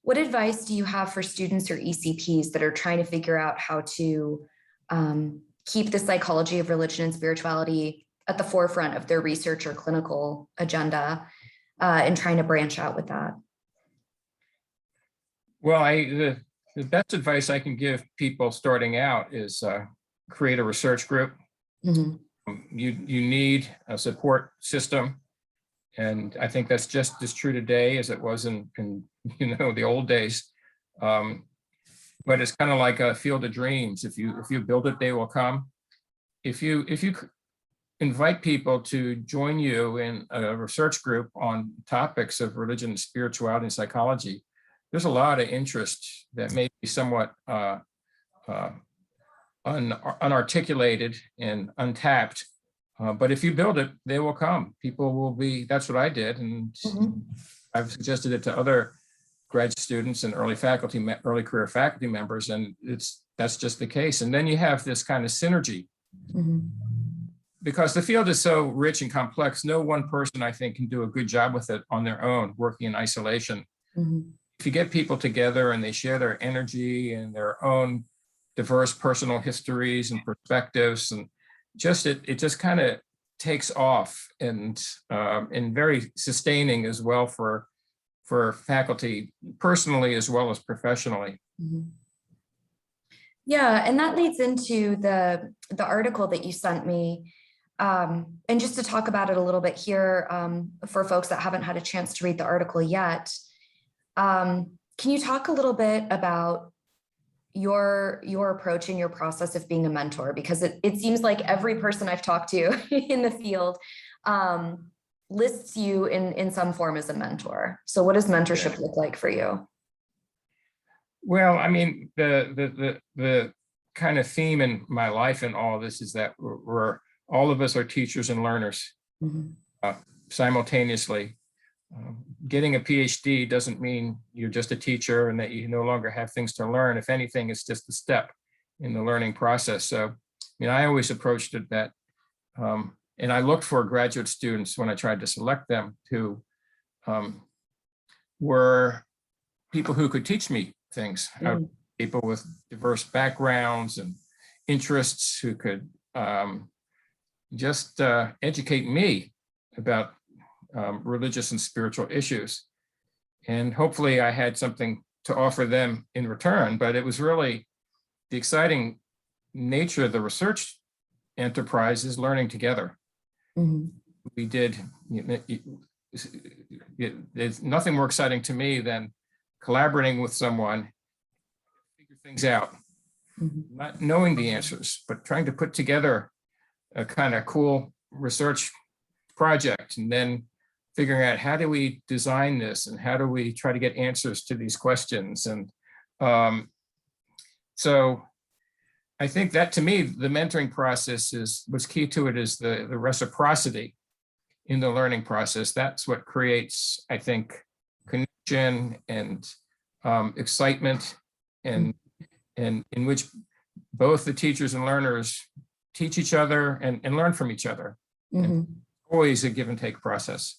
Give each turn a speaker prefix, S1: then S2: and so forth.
S1: what advice do you have for students or ECPs that are trying to figure out how to keep the psychology of religion and spirituality at the forefront of their research or clinical agenda and trying to branch out with that?
S2: Well, the best advice I can give people starting out is create a research group.
S1: Mm-hmm.
S2: You need a support system, and I think that's just as true today as it was in the old days. But it's kind of like a field of dreams. If you build it, they will come. If you invite people to join you in a research group on topics of religion, and spirituality, and psychology, there's a lot of interest that may be somewhat unarticulated and untapped. But if you build it, they will come. People will be, that's what I did. And I've suggested it to other grad students and early career faculty members, and that's just the case. And then you have this kind of synergy. Because the field is so rich and complex, no one person, I think, can do a good job with it on their own, working in isolation. If you get people together and they share their energy and their own diverse personal histories and perspectives, and it just kind of takes off, and very sustaining as well for faculty personally as well as professionally.
S1: Yeah, and that leads into the article that you sent me. And just to talk about it a little bit here, for folks that haven't had a chance to read the article yet, can you talk a little bit about your approach and your process of being a mentor? Because it seems like every person I've talked to in the field lists you in some form as a mentor. So what does mentorship look like for you?
S2: Well, I mean, the kind of theme in my life and all of this is that we're all of us are teachers and learners simultaneously. Getting a PhD doesn't mean you're just a teacher and that you no longer have things to learn. If anything, it's just a step in the learning process. So, I always approached it that, and I looked for graduate students when I tried to select them who were people who could teach me things, people with diverse backgrounds and interests who could just educate me about religious and spiritual issues. And hopefully I had something to offer them in return, but it was really the exciting nature of the research enterprise is learning together. We did, there's nothing more exciting to me than collaborating with someone, figure things out, not knowing the answers, but trying to put together a kind of cool research project, and then figuring out how do we design this and how do we try to get answers to these questions. And so I think that, to me, the mentoring process was key to it, is the reciprocity in the learning process. That's what creates, I think, connection and excitement, and in which both the teachers and learners teach each other and learn from each other. And always a give and take process.